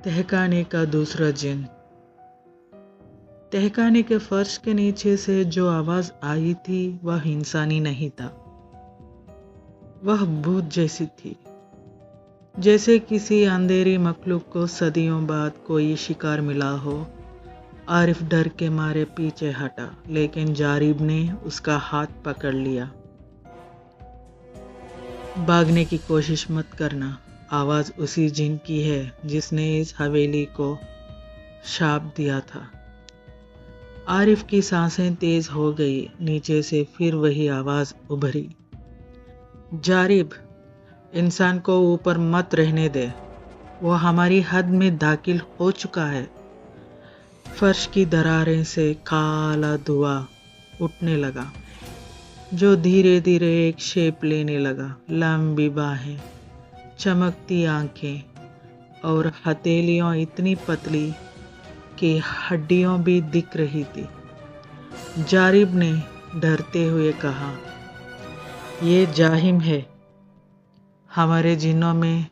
तहखाने का दूसरा जिन। तहखाने के फर्श के नीचे से जो आवाज आई थी वह इंसानी नहीं था, वह भूत जैसी थी। जैसे किसी अंधेरी मखलूक को सदियों बाद कोई शिकार मिला हो। आरिफ डर के मारे पीछे हटा, लेकिन जारिब ने उसका हाथ पकड़ लिया। भागने की कोशिश मत करना, आवाज उसी जिन की है जिसने इस हवेली को शाप दिया था। आरिफ की सांसें तेज हो गई। नीचे से फिर वही आवाज उभरी, जारिब, इंसान को ऊपर मत रहने दे, वो हमारी हद में दाखिल हो चुका है। फर्श की दरारें से काला धुआं उठने लगा, जो धीरे धीरे एक शेप लेने लगा। लंबी बाहें, चमकती आंखें और हथेलियां इतनी पतली कि हड्डियों भी दिख रही थी। जारिब ने डरते हुए कहा, ये जाहिम है, हमारे जिन्नों में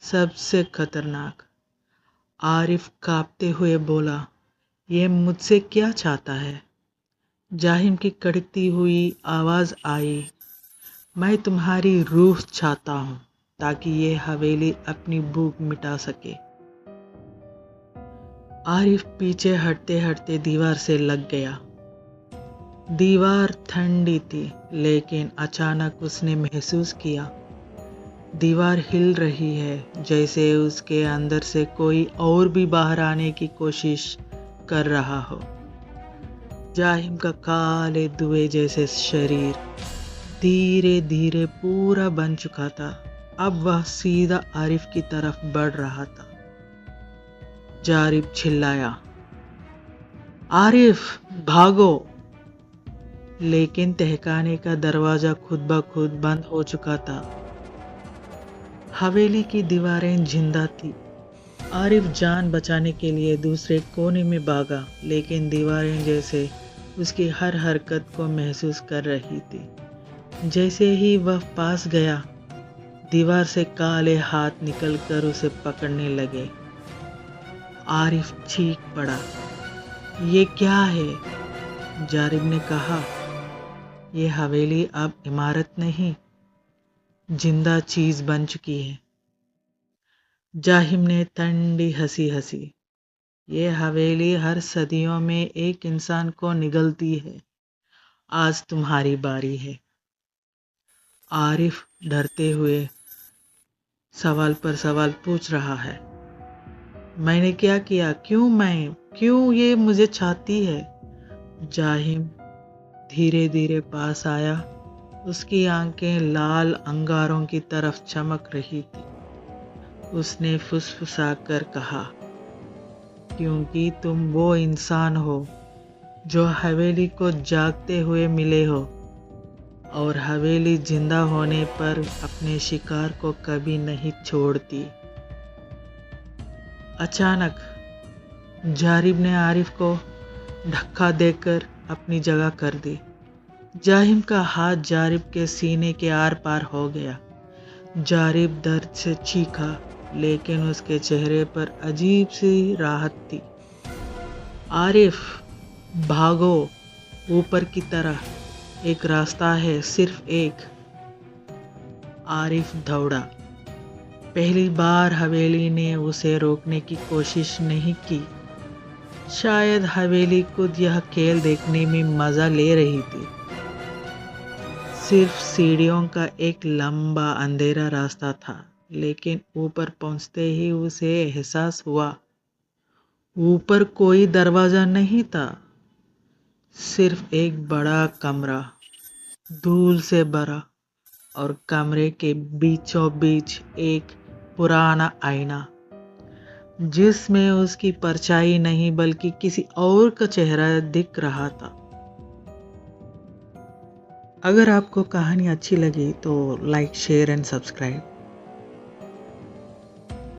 सबसे खतरनाक। आरिफ कांपते हुए बोला, ये मुझसे क्या चाहता है? जाहिम की कड़कती हुई आवाज आई, मैं तुम्हारी रूह चाहता हूं, ताकि ये हवेली अपनी भूख मिटा सके। आरिफ पीछे हटते हटते दीवार से लग गया। दीवार ठंडी थी, लेकिन अचानक उसने महसूस किया दीवार हिल रही है, जैसे उसके अंदर से कोई और भी बाहर आने की कोशिश कर रहा हो। जाहिम का काले धुएं जैसे शरीर धीरे धीरे पूरा बन चुका था। अब वह सीधा आरिफ की तरफ बढ़ रहा था। जारिब चिल्लाया, आरिफ भागो! लेकिन तहखाने का दरवाजा खुद ब खुद बंद हो चुका था। हवेली की दीवारें जिंदा थी। आरिफ जान बचाने के लिए दूसरे कोने में भागा, लेकिन दीवारें जैसे उसकी हर हरकत को महसूस कर रही थी। जैसे ही वह पास गया, दीवार से काले हाथ निकलकर उसे पकड़ने लगे। आरिफ चीख पड़ा, ये क्या है? जारिब ने कहा, ये हवेली अब इमारत नहीं, जिंदा चीज बन चुकी है। जाहिम ने ठंडी हंसी हंसी, ये हवेली हर सदियों में एक इंसान को निगलती है, आज तुम्हारी बारी है। आरिफ डरते हुए सवाल पर सवाल पूछ रहा है, मैंने क्या किया? क्यों ये मुझे चाहती है? जाहिम धीरे धीरे पास आया। उसकी आंखें लाल अंगारों की तरफ चमक रही थी। उसने फुसफुसाकर कहा, क्योंकि तुम वो इंसान हो जो हवेली को जागते हुए मिले हो, और हवेली जिंदा होने पर अपने शिकार को कभी नहीं छोड़ती। अचानक जारिब ने आरिफ को धक्का देकर अपनी जगह कर दी। जाहिम का हाथ जारिब के सीने के आर पार हो गया। जारिब दर्द से चीखा, लेकिन उसके चेहरे पर अजीब सी राहत थी। आरिफ भागो, ऊपर की तरह एक रास्ता है, सिर्फ एक। आरिफ दौड़ा। पहली बार हवेली ने उसे रोकने की कोशिश नहीं की। शायद हवेली खुद यह खेल देखने में मजा ले रही थी। सिर्फ सीढ़ियों का एक लंबा अंधेरा रास्ता था, लेकिन ऊपर पहुंचते ही उसे एहसास हुआ, ऊपर कोई दरवाजा नहीं था, सिर्फ एक बड़ा कमरा, धूल से भरा, और कमरे के बीचों बीच एक पुराना आईना, जिसमें उसकी परछाई नहीं बल्कि किसी और का चेहरा दिख रहा था। अगर आपको कहानी अच्छी लगी तो लाइक, शेयर एंड सब्सक्राइब।